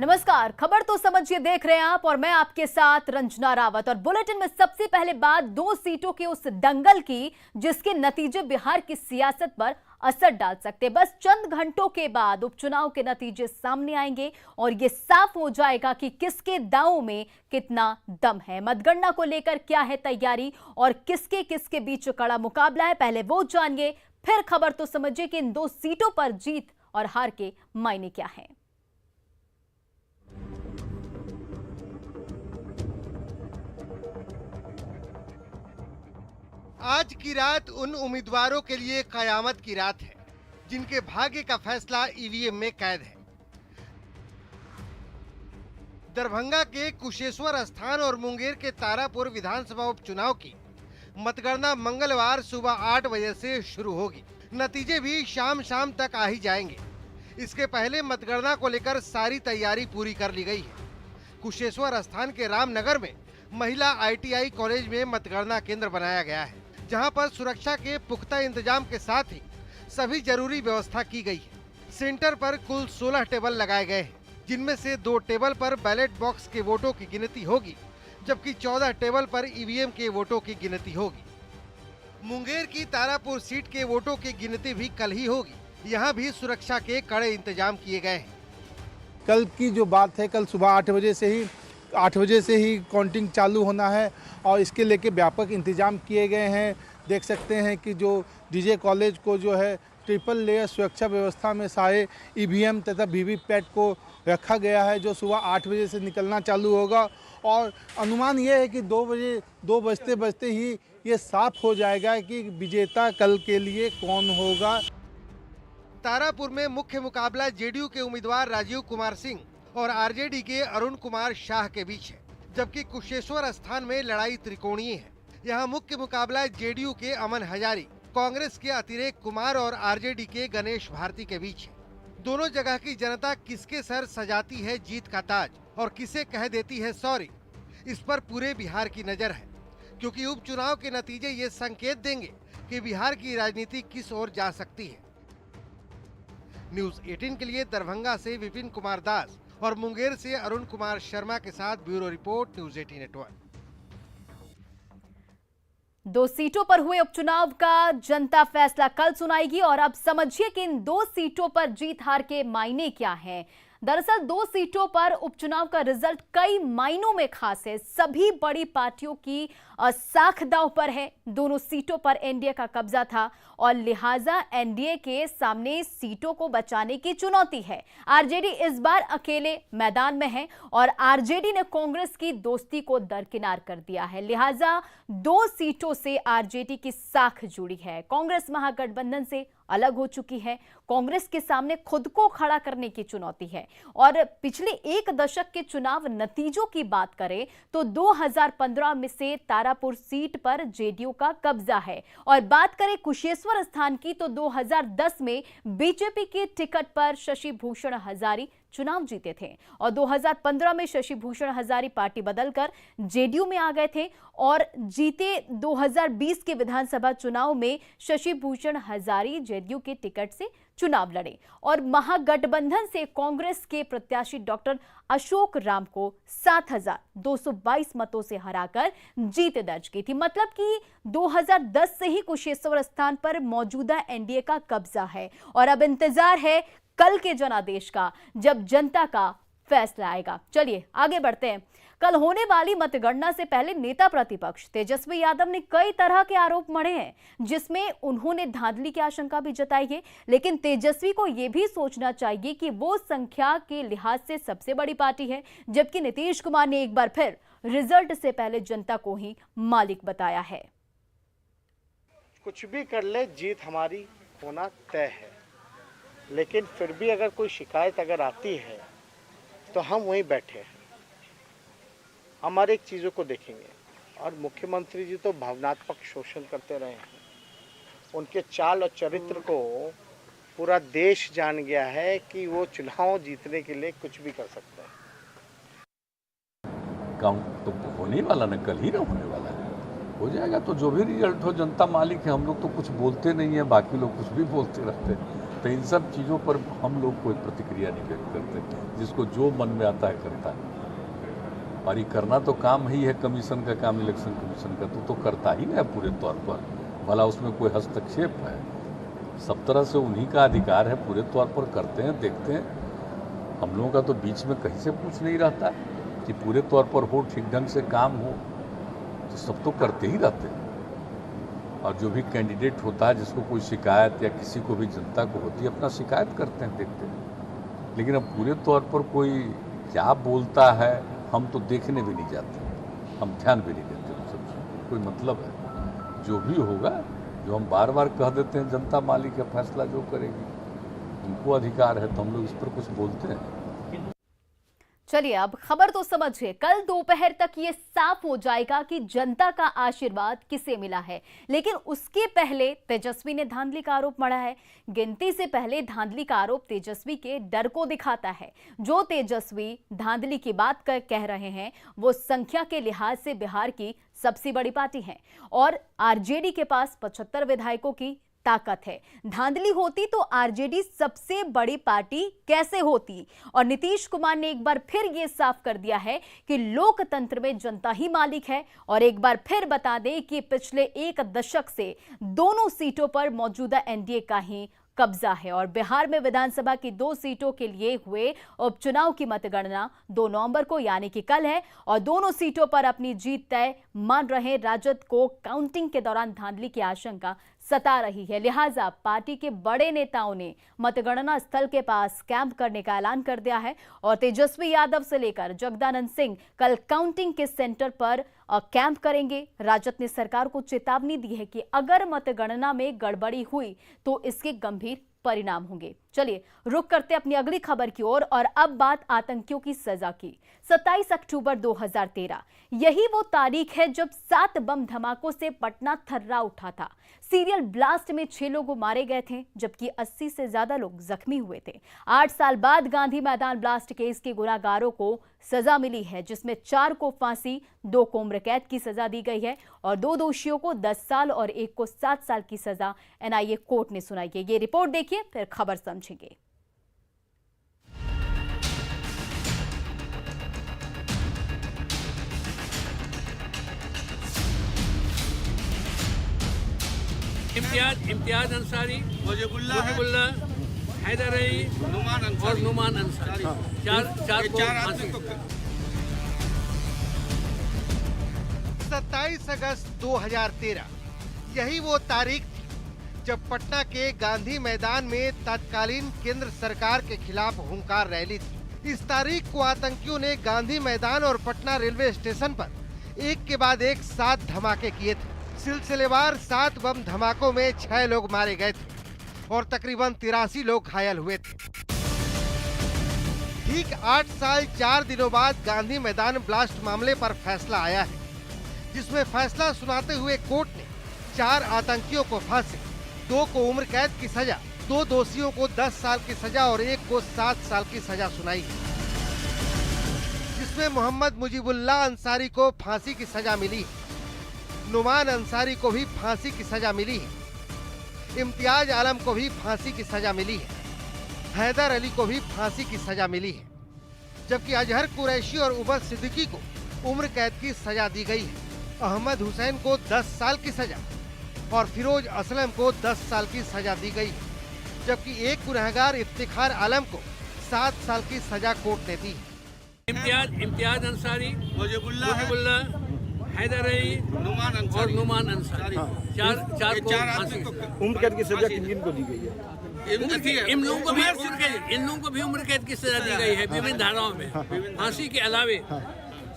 नमस्कार, खबर तो समझिए देख रहे हैं आप और मैं आपके साथ रंजना रावत। और बुलेटिन में सबसे पहले बात 2 सीटों के उस दंगल की जिसके नतीजे बिहार की सियासत पर असर डाल सकते हैं। बस चंद घंटों के बाद उपचुनाव के नतीजे सामने आएंगे और ये साफ हो जाएगा कि किसके दांव में कितना दम है। मतगणना को लेकर क्या है तैयारी और किसके किसके बीच कड़ा मुकाबला है, पहले वो जानिए, फिर खबर तो समझिए कि इन 2 सीटों पर जीत और हार के मायने क्या हैं। आज की रात उन उम्मीदवारों के लिए कयामत की रात है जिनके भाग्य का फैसला ईवीएम में कैद है। दरभंगा के कुशेश्वर स्थान और मुंगेर के तारापुर विधानसभा उपचुनाव की मतगणना मंगलवार सुबह 8 बजे से शुरू होगी। नतीजे भी शाम तक आ ही जाएंगे। इसके पहले मतगणना को लेकर सारी तैयारी पूरी कर ली गई है। कुशेश्वर स्थान के रामनगर में महिला ITI कॉलेज में मतगणना केंद्र बनाया गया है, जहां पर सुरक्षा के पुख्ता इंतजाम के साथ ही सभी जरूरी व्यवस्था की गई है। सेंटर पर कुल 16 टेबल लगाए गए हैं, जिनमें से 2 टेबल पर बैलेट बॉक्स के वोटों की गिनती होगी, जबकि 14 टेबल पर ईवीएम के वोटों की गिनती होगी। मुंगेर की तारापुर सीट के वोटों की गिनती भी कल ही होगी। यहाँ भी सुरक्षा के कड़े इंतजाम किए गए हैं। कल की जो बात है, कल सुबह 8 बजे से ही काउंटिंग चालू होना है और इसके लेके व्यापक इंतजाम किए गए हैं। देख सकते हैं कि जो डीजे कॉलेज को जो है ट्रिपल लेयर सुरक्षा व्यवस्था में सारे ईवीएम तथा वीवीपैट को रखा गया है, जो सुबह 8 बजे से निकलना चालू होगा। और अनुमान ये है कि 2 बजते ही ये साफ हो जाएगा कि विजेता कल के लिए कौन होगा। तारापुर में मुख्य मुकाबला जेडीयू के उम्मीदवार राजीव कुमार सिंह और आरजेडी के अरुण कुमार शाह के बीच है, जबकि कुशेश्वर स्थान में लड़ाई त्रिकोणीय है। यहाँ मुख्य मुकाबला जेडीयू के अमन हजारी, कांग्रेस के अतिरेक कुमार और आरजेडी के गणेश भारती के बीच है। दोनों जगह की जनता किसके सर सजाती है जीत का ताज और किसे कह देती है सॉरी, इस पर पूरे बिहार की नजर है, क्योंकि उपचुनाव के नतीजे ये संकेत देंगे कि बिहार की राजनीति किस ओर जा सकती है। न्यूज़ 18 के लिए दरभंगा से विपिन कुमार दास और मुंगेर से अरुण कुमार शर्मा के साथ ब्यूरो रिपोर्ट, न्यूज़ 18 नेटवर्क। 2 सीटों पर हुए उपचुनाव का जनता फैसला कल सुनाएगी और अब समझिए कि इन 2 सीटों पर जीत हार के मायने क्या हैं। दरअसल 2 सीटों पर उपचुनाव का रिजल्ट कई मायनों में खास है। सभी बड़ी पार्टियों की साख दांव पर है। दोनों सीटों पर एनडीए का कब्जा था और लिहाजा एनडीए के सामने सीटों को बचाने की चुनौती है। आरजेडी इस बार अकेले मैदान में है और आरजेडी ने कांग्रेस की दोस्ती को दरकिनार कर दिया है। लिहाजा 2 सीटों से आरजेडी की साख जुड़ी है। कांग्रेस महागठबंधन से अलग हो चुकी है। कांग्रेस के सामने खुद को खड़ा करने की चुनौती है। और पिछले 1 दशक के चुनाव नतीजों की बात करें तो 2015 में से तारापुर सीट पर जेडीयू का कब्जा है और बात करें कुशेश्वर स्थान की तो 2010 में बीजेपी की टिकट पर शशि भूषण हजारी चुनाव जीते थे और 2015 में शशि भूषण हजारी पार्टी बदलकर जेडीयू में आ गए थे और जीते 2020 के विधानसभा चुनाव में शशि भूषण हजारी जेडीयू के टिकट से चुनाव लड़े और महागठबंधन से कांग्रेस के प्रत्याशी डॉक्टर अशोक राम को 7,222 मतों से हराकर जीत दर्ज की थी। मतलब कि 2010 से ही कुशेश्वर स्थान पर मौजूदा एनडीए का कब्जा है और अब इंतजार है कल के जनादेश का, जब जनता का फैसला आएगा। चलिए आगे बढ़ते हैं। कल होने वाली मतगणना से पहले नेता प्रतिपक्ष तेजस्वी यादव ने कई तरह के आरोप मढ़े हैं, जिसमें उन्होंने धांधली की आशंका भी जताई है। लेकिन तेजस्वी को यह भी सोचना चाहिए कि वो संख्या के लिहाज से सबसे बड़ी पार्टी है, जबकि नीतीश कुमार ने एक बार फिर रिजल्ट से पहले जनता को ही मालिक बताया है। कुछ भी कर ले, जीत हमारी होना तय है, लेकिन फिर भी अगर कोई शिकायत अगर आती है तो हम वहीं बैठे हैं। हम हर एक चीज़ों को देखेंगे और मुख्यमंत्री जी तो भावनात्मक शोषण करते रहे हैं। उनके चाल और चरित्र को पूरा देश जान गया है कि वो चुनाव जीतने के लिए कुछ भी कर सकते हैं। काउंट तो होने वाला ना, कल ही ना होने वाला है, हो जाएगा। तो जो भी रिजल्ट हो जनता मालिक है। हम लोग तो कुछ बोलते नहीं है, बाकी लोग कुछ भी बोलते रहते हैं। तो इन सब चीज़ों पर हम लोग कोई प्रतिक्रिया नहीं व्यक्त करते, जिसको जो मन में आता है करता है। और ये करना तो काम ही है कमीशन का काम, इलेक्शन कमीशन का तो करता ही ना है पूरे तौर पर, भला उसमें कोई हस्तक्षेप है? सब तरह से उन्हीं का अधिकार है, पूरे तौर पर करते हैं, देखते हैं। हम लोगों का तो बीच में कहीं से पूछ नहीं रहता कि पूरे तौर पर हो, ठीक ढंग से काम हो, तो सब तो करते ही रहते हैं। और जो भी कैंडिडेट होता है, जिसको कोई शिकायत या किसी को भी जनता को होती है, अपना शिकायत करते हैं, देखते हैं। लेकिन अब पूरे तौर पर कोई क्या बोलता है हम तो देखने भी नहीं जाते, हम ध्यान भी नहीं देते उन सब, कोई मतलब है? जो भी होगा, जो हम बार बार कह देते हैं, जनता मालिक है, फैसला जो करेगी, उनको अधिकार है, तो हम लोग इस पर कुछ बोलते हैं। चलिए अब खबर तो समझिए। कल दोपहर तक ये साफ हो जाएगा कि जनता का आशीर्वाद किसे मिला है, लेकिन उसके पहले तेजस्वी ने धांधली का आरोप मढ़ा है। गिनती से पहले धांधली का आरोप तेजस्वी के डर को दिखाता है। जो तेजस्वी धांधली की बात कह रहे हैं, वो संख्या के लिहाज से बिहार की सबसे बड़ी पार्टी है और आरजेडी के पास 75 विधायकों की ताकत है। धांधली होती तो आरजेडी सबसे बड़ी पार्टी कैसे होती? और नीतीश कुमार ने एक बार फिर यह साफ कर दिया है कि लोकतंत्र में जनता ही मालिक है। और एक बार फिर बता दें कि पिछले एक दशक से दोनों सीटों पर मौजूदा एनडीए का ही कब्जा है। और बिहार में विधानसभा की 2 सीटों के लिए हुए उपचुनाव की मतगणना 2 नवंबर को यानी कि कल है और दोनों सीटों पर अपनी जीत तय मान रहे राजद को काउंटिंग के दौरान धांधली की आशंका सता रही है। लिहाजा पार्टी के बड़े नेताओं ने मतगणना स्थल के पास कैंप करने का ऐलान कर दिया है और तेजस्वी यादव से लेकर जगदानंद सिंह कल काउंटिंग के सेंटर पर कैंप करेंगे। राजद ने सरकार को चेतावनी दी है कि अगर मतगणना में गड़बड़ी हुई तो इसके गंभीर परिणाम होंगे। चलिए रुक करते अपनी अगली खबर की ओर और अब बात आतंकियों की सजा की। 27 अक्टूबर 2013 यही वो तारीख है जब 7 बम धमाकों से पटना थर्रा उठा था। सीरियल ब्लास्ट में 6 लोग मारे गए थे जबकि 80 से ज्यादा लोग जख्मी हुए थे। 8 साल बाद गांधी मैदान ब्लास्ट केस के गुनाहगारों को सजा मिली है, जिसमें 4 को फांसी, 2 को उम्र कैद की सजा दी गई है और 2 दोषियों को 10 साल और 1 को 7 साल की सजा एनआईए कोर्ट ने सुनाई है। ये रिपोर्ट देखिए फिर खबर समझेंगे। इम्तियाज अंसारी, मुजीबुल्ला, हैदर अली और नुमान अंसारी, चार को फांसी। 27 अगस्त 2013 यही वो तारीख थी जब पटना के गांधी मैदान में तत्कालीन केंद्र सरकार के खिलाफ हुंकार रैली थी। इस तारीख को आतंकियों ने गांधी मैदान और पटना रेलवे स्टेशन पर एक के बाद एक 7 धमाके किए थे। सिलसिलेवार 7 बम धमाकों में 6 लोग मारे गए थे और तकरीबन 83 लोग घायल हुए थे। ठीक 8 साल 4 दिनों बाद गांधी मैदान ब्लास्ट मामले पर फैसला आया है, जिसमें फैसला सुनाते हुए कोर्ट ने 4 आतंकियों को फांसी, 2 को उम्र कैद की सजा, 2 दोषियों को 10 साल की सजा और 1 को 7 साल की सजा सुनाई है, जिसमें मोहम्मद मुजीबुल्ला अंसारी को फांसी की सजा मिली है, नुमान अंसारी को भी फांसी की सजा मिली है, इम्तियाज आलम को भी फांसी की सजा मिली है, हैदर अली को भी फांसी की सजा मिली है, जबकि अजहर कुरैशी और उमर सिद्दीकी को उम्र कैद की सजा दी गई है। अहमद हुसैन को 10 साल की सजा और फिरोज असलम को 10 साल की सजा दी गई है, जबकि एक गुनहगार इफ्तिखार आलम को 7 साल की सजा कोर्ट ने दी है। इम्तियाज अंसारी, मुजीबुल्ला, हैदर अली और नुमान अंसारी, चार को फांसी। उम्र कैद की सजा किन को दी गई है? इन लोगों को भी उम्र कैद की सजा दी गई है विभिन्न धाराओं में, फांसी के अलावे,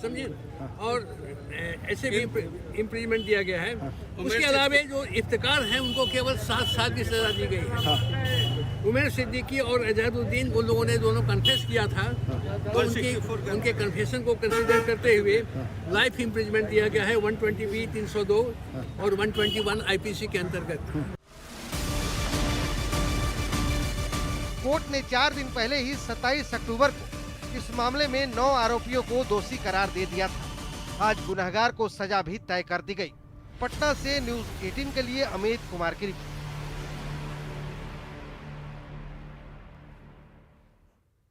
समझिए, और ऐसे भी इम्प्रीजमेंट दिया गया है। उसके अलावे जो इफ्तिकार हैं उनको केवल 7 साल की सजा दी गई है। उमर सिद्दीकी और अजहरुद्दीन, उन लोगों ने दोनों कन्फेस किया था, तो उनके कन्फेशन को कंसीडर करते हुए लाइफ इम्प्रिजमेंट दिया गया है 120B 302 और 121 IPC के अंतर्गत। कोर्ट ने 4 दिन पहले ही 27 अक्टूबर को इस मामले में 9 आरोपियों को दोषी करार दे दिया था। आज गुनहगार को सजा भी तय कर दी गई। पटना से न्यूज़ 18 के लिए अमित कुमार की रिपोर्ट।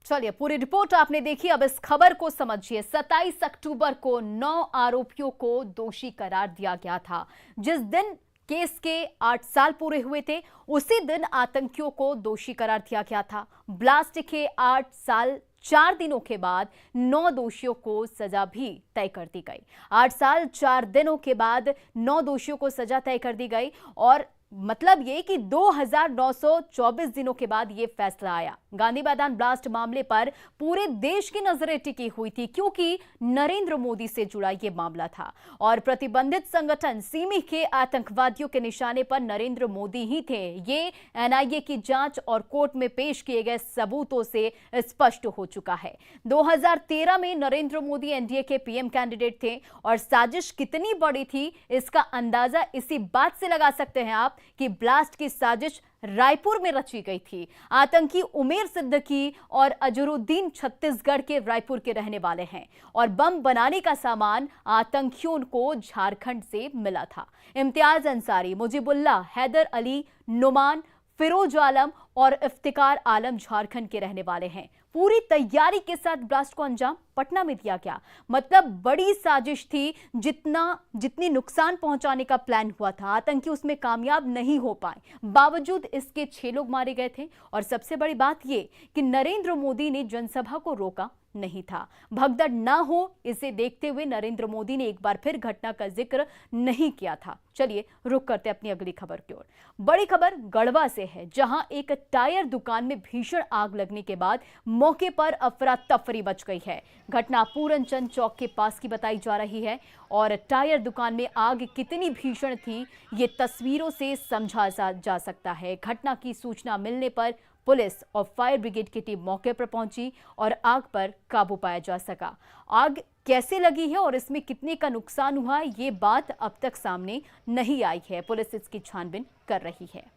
चलिए, पूरी रिपोर्ट आपने देखी, अब इस खबर को समझिए। 27 अक्टूबर को 9 आरोपियों को दोषी करार दिया गया था। जिस दिन केस के 8 साल पूरे हुए थे, उसी दिन आतंकियों को दोषी करार दिया गया था। ब्लास्ट के 8 साल 4 दिनों के बाद 9 दोषियों को सजा भी तय कर दी गई। 8 साल 4 दिनों के बाद 9 दोषियों को सजा तय कर दी गई और मतलब ये कि 2924 दिनों के बाद ये फैसला आया। गांधी मैदान ब्लास्ट मामले पर पूरे देश की नजरें टिकी हुई थी, क्योंकि नरेंद्र मोदी से जुड़ा ये मामला था और प्रतिबंधित संगठन सिमी के आतंकवादियों के निशाने पर नरेंद्र मोदी ही थे। ये एनआईए की जांच और कोर्ट में पेश किए गए सबूतों से स्पष्ट हो चुका है। 2013 में नरेंद्र मोदी एनडीए के पीएम कैंडिडेट थे और साजिश कितनी बड़ी थी इसका अंदाजा इसी बात से लगा सकते हैं आप कि ब्लास्ट की साजिश रायपुर में रची गई थी। आतंकी उमेर सिद्दीकी और अजरुद्दीन छत्तीसगढ़ के रायपुर के रहने वाले हैं और बम बनाने का सामान आतंकियों को झारखंड से मिला था। इम्तियाज अंसारी, मुजीबुल्लाह, हैदर अली, नुमान, फिरोज आलम और इफ्तिकार आलम झारखंड के रहने वाले हैं। पूरी तैयारी के साथ ब्लास्ट को अंजाम पटना में दिया गया। मतलब बड़ी साजिश थी। जितनी नुकसान पहुंचाने का प्लान हुआ था, आतंकी उसमें कामयाब नहीं हो पाए। बावजूद इसके 6 लोग मारे गए थे और सबसे बड़ी बात यह कि नरेंद्र मोदी ने जनसभा को रोका नहीं था। भगदड़ ना हो इसे देखते हुए नरेंद्र मोदी ने एक बार फिर घटना का जिक्र नहीं किया था। चलिए रुक करते अपनी अगली खबर की ओर। बड़ी खबर गढ़वा से है, जहां एक टायर दुकान में भीषण आग लगने के बाद मौके पर अफरा तफरी मच गई है। घटना पूरनचंद चौक के पास की बताई जा रही है और टायर दुकान में आग कितनी भीषण थी ये तस्वीरों से समझा जा सकता है। घटना की सूचना मिलने पर पुलिस और फायर ब्रिगेड की टीम मौके पर पहुंची और आग पर काबू पाया जा सका। आग कैसे लगी है और इसमें कितने का नुकसान हुआ ये बात अब तक सामने नहीं आई है। पुलिस इसकी छानबीन कर रही है।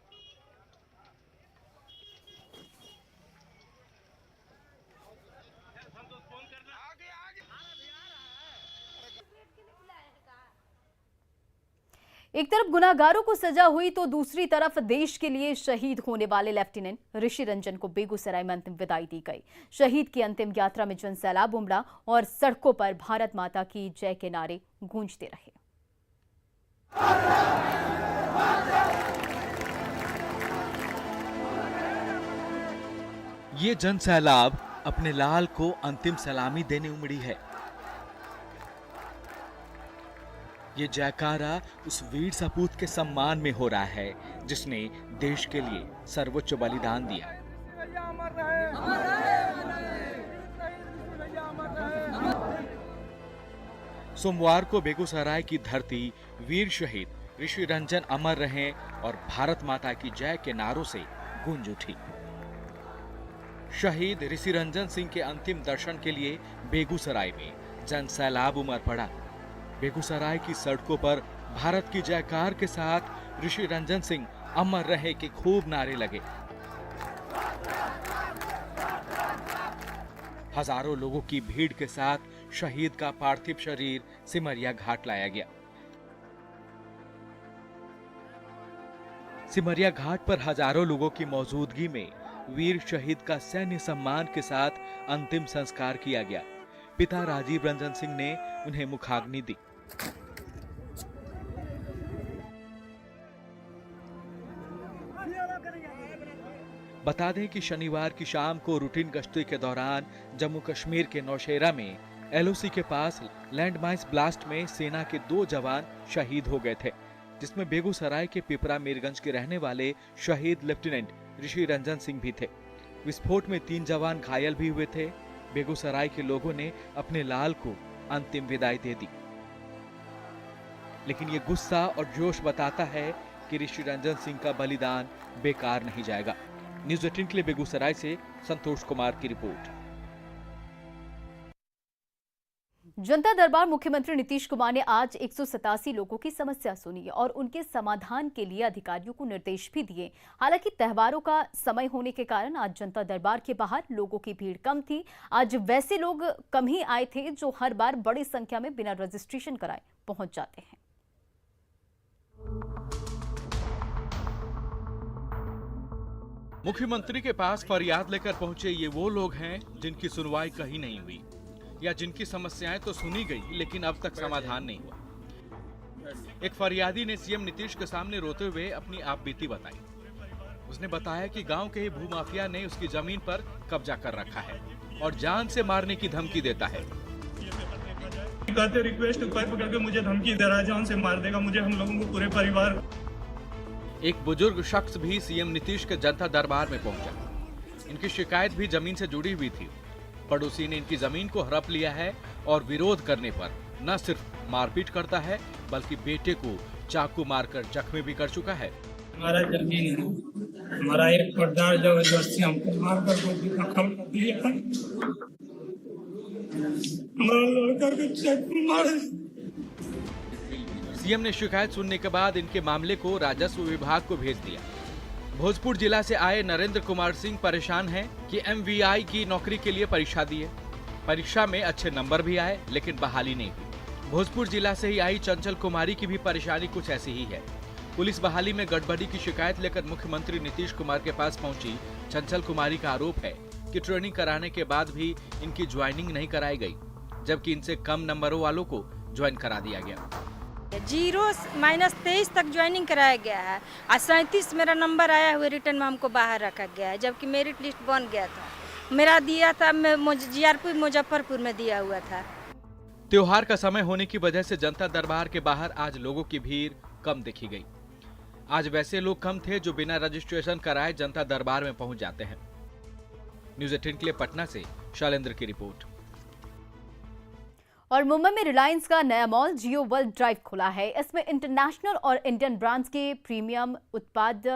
एक तरफ गुनाहगारों को सजा हुई तो दूसरी तरफ देश के लिए शहीद होने वाले लेफ्टिनेंट ऋषि रंजन को बेगूसराय में अंतिम विदाई दी गई। शहीद की अंतिम यात्रा में जनसैलाब उमड़ा और सड़कों पर भारत माता की जय के नारे गूंजते रहे। ये जनसैलाब अपने लाल को अंतिम सलामी देने उमड़ी है। ये जयकारा उस वीर सपूत के सम्मान में हो रहा है जिसने देश के लिए सर्वोच्च बलिदान दिया। सोमवार को बेगूसराय की धरती वीर शहीद ऋषि रंजन अमर रहें और भारत माता की जय के नारों से गूंज उठी। शहीद ऋषि रंजन सिंह के अंतिम दर्शन के लिए बेगूसराय में जनसैलाब उमड़ पड़ा। बेगूसराय की सड़कों पर भारत की जयकार के साथ ऋषि रंजन सिंह अमर रहे के खूब नारे लगे। हजारों लोगों की भीड़ के साथ शहीद का पार्थिव शरीर सिमरिया घाट लाया गया। सिमरिया घाट पर हजारों लोगों की मौजूदगी में वीर शहीद का सैन्य सम्मान के साथ अंतिम संस्कार किया गया। पिता राजीव रंजन सिंह ने उन्हें मुखाग्नि दी। बता दें कि शनिवार की शाम को रूटीन गश्ती के दौरान जम्मू कश्मीर के नौशेरा में एलओसी के पास लैंडमाइंस ब्लास्ट में सेना के 2 जवान शहीद हो गए थे, जिसमें बेगूसराय के पिपरा मीरगंज के रहने वाले शहीद लेफ्टिनेंट ऋषि रंजन सिंह भी थे। विस्फोट में 3 जवान घायल भी हुए थे। बेगूसराय के लोगों ने अपने लाल को अंतिम विदाई दे दी, लेकिन ये गुस्सा और जोश बताता है कि ऋषि रंजन सिंह का बलिदान बेकार नहीं जाएगा। न्यूज़ 18 के लिए बेगूसराय से संतोष कुमार की रिपोर्ट। जनता दरबार मुख्यमंत्री नीतीश कुमार ने आज 187 लोगों की समस्या सुनी और उनके समाधान के लिए अधिकारियों को निर्देश भी दिए। हालांकि त्योहारों का समय होने के कारण आज जनता दरबार के बाहर लोगों की भीड़ कम थी। आज वैसे लोग कम ही आए थे जो हर बार बड़ी संख्या में बिना रजिस्ट्रेशन कराए पहुंच जाते हैं। मुख्यमंत्री के पास फरियाद लेकर पहुंचे ये वो लोग हैं जिनकी सुनवाई कहीं नहीं हुई या जिनकी समस्याएं तो सुनी गई लेकिन अब तक समाधान नहीं हुआ। एक फरियादी ने सीएम नीतीश के सामने रोते हुए अपनी आपबीती बताई। उसने बताया कि गांव के ही भूमाफिया ने उसकी जमीन पर कब्जा कर रखा है और जान से मारने की धमकी देता है। कहते रिक्वेस्ट पैर पकड़ के मुझे धमकी दे रहा है, जान से मार देगा मुझे, हम लोगों को, पूरे परिवार। एक बुजुर्ग शख्स भी सीएम नीतीश के जनता दरबार में पहुंचा। इनकी शिकायत भी जमीन से जुड़ी हुई थी। पड़ोसी ने इनकी जमीन को हड़प लिया है और विरोध करने पर न सिर्फ मारपीट करता है बल्कि बेटे को चाकू मारकर जख्मी भी कर चुका है। हमारा जमीन है, हमारा एक पर्दार जबरदस्ती हमको मारकर खत्म कर दिया, हमारा लड़का को चाकू मार। सीएम ने शिकायत सुनने के बाद इनके मामले को राजस्व विभाग को भेज दिया। भोजपुर जिला से आए नरेंद्र कुमार सिंह परेशान हैं कि एमवीआई की नौकरी के लिए परीक्षा दी है। परीक्षा में अच्छे नंबर भी आए लेकिन बहाली नहीं हुई। भोजपुर जिला से ही आई चंचल कुमारी की भी परेशानी कुछ ऐसी ही है। पुलिस बहाली में गड़बड़ी की शिकायत लेकर मुख्यमंत्री नीतीश कुमार के पास पहुंची चंचल कुमारी का आरोप है कि ट्रेनिंग कराने के बाद भी इनकी ज्वाइनिंग नहीं कराई गई, जबकि इनसे कम नंबरों वालों को ज्वाइन करा दिया गया। 0-23 तक ज्वाइनिंग कराया गया है और 37 मेरा नंबर आया हुआ रिटर्न में हमको बाहर रखा गया है, जबकि मेरिट लिस्ट बन गया था। मेरा दिया था जीआरपी मुजफ्फरपुर में दिया हुआ था। त्योहार का समय होने की वजह से जनता दरबार के बाहर आज लोगों की भीड़ कम देखी गई। आज वैसे लोग कम थे जो बिना रजिस्ट्रेशन कराए जनता दरबार में पहुंच जाते हैं। न्यूज़ 18 के लिए पटना से शैलेंद्र की रिपोर्ट। और मुंबई में रिलायंस का नया मॉल जियो वर्ल्ड ड्राइव खुला है। इसमें इंटरनेशनल और इंडियन ब्रांड्स के प्रीमियम उत्पाद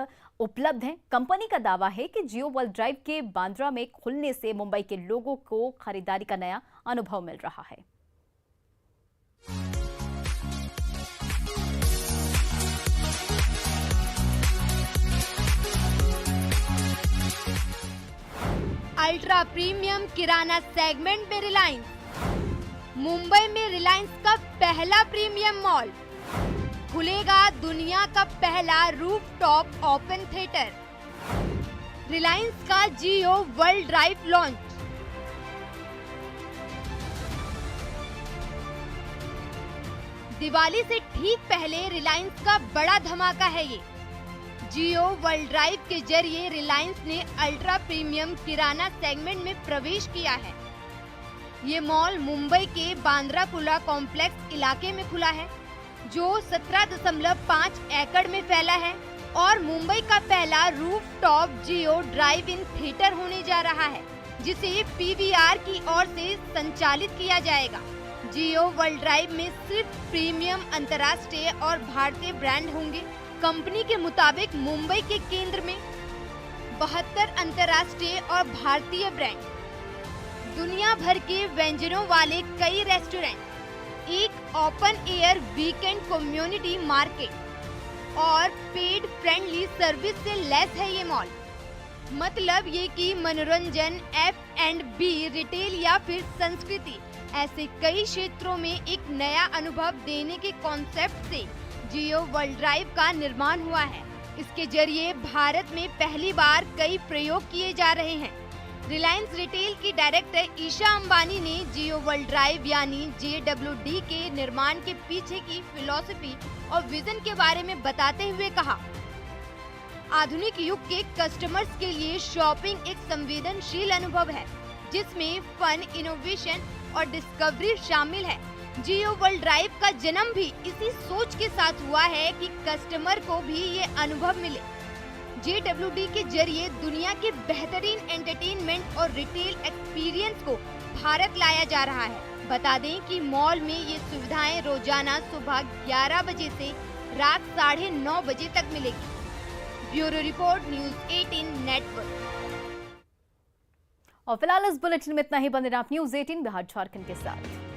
उपलब्ध हैं। कंपनी का दावा है कि जियो वर्ल्ड ड्राइव के बांद्रा में खुलने से मुंबई के लोगों को खरीदारी का नया अनुभव मिल रहा है। अल्ट्रा प्रीमियम किराना सेगमेंट में रिलायंस। मुंबई में रिलायंस का पहला प्रीमियम मॉल खुलेगा। दुनिया का पहला रूफटॉप ओपन थिएटर। रिलायंस का Jio World Drive launch. Diwali से ठीक पहले रिलायंस का बड़ा धमाका है ये। जियो वर्ल्ड ड्राइव के जरिए रिलायंस ने अल्ट्रा प्रीमियम किराना सेगमेंट में प्रवेश किया है। ये मॉल मुंबई के बांद्रा कुर्ला कॉम्प्लेक्स इलाके में खुला है, जो 17.5 एकड़ में फैला है और मुंबई का पहला rooftop Jio drive in theatre होने जा रहा है, जिसे पीवीआर की ओर से संचालित किया जाएगा। जियो वर्ल्ड ड्राइव में सिर्फ प्रीमियम अंतर्राष्ट्रीय और भारतीय ब्रांड होंगे। कंपनी के मुताबिक मुंबई के केंद्र में 72 अंतर्राष्ट्रीय और भारतीय ब्रांड, दुनिया भर के व्यंजनों वाले कई रेस्टोरेंट, एक open air weekend community market और पेड फ्रेंडली सर्विस से लैस है ये मॉल। मतलब ये कि मनोरंजन, F&B, रिटेल या फिर संस्कृति, ऐसे कई क्षेत्रों में एक नया अनुभव देने के कॉन्सेप्ट से जियो वर्ल्ड ड्राइव का निर्माण हुआ है। इसके जरिए भारत में पहली बार कई प्रयोग किए जा रहे हैं। रिलायंस रिटेल की डायरेक्टर ईशा अंबानी ने जियो वर्ल्ड ड्राइव यानी JWD के निर्माण के पीछे की फिलॉसफी और विजन के बारे में बताते हुए कहा, आधुनिक युग के कस्टमर्स के लिए शॉपिंग एक संवेदनशील अनुभव है, जिसमें फन, इनोवेशन और डिस्कवरी शामिल है। जियो वर्ल्ड ड्राइव का जन्म भी इसी सोच के साथ हुआ है कि कस्टमर को भी ये अनुभव मिले। JWD के जरिए दुनिया के बेहतरीन एंटरटेनमेंट और रिटेल एक्सपीरियंस को भारत लाया जा रहा है। बता दें कि मॉल में ये सुविधाएं रोजाना सुबह 11 बजे से रात 9:30 बजे तक मिलेगी। Bureau report, news 18 network. और फिलहाल इस बुलेटिन में इतना ही। बने रहिए आप न्यूज़ 18 बिहार झारखंड के साथ।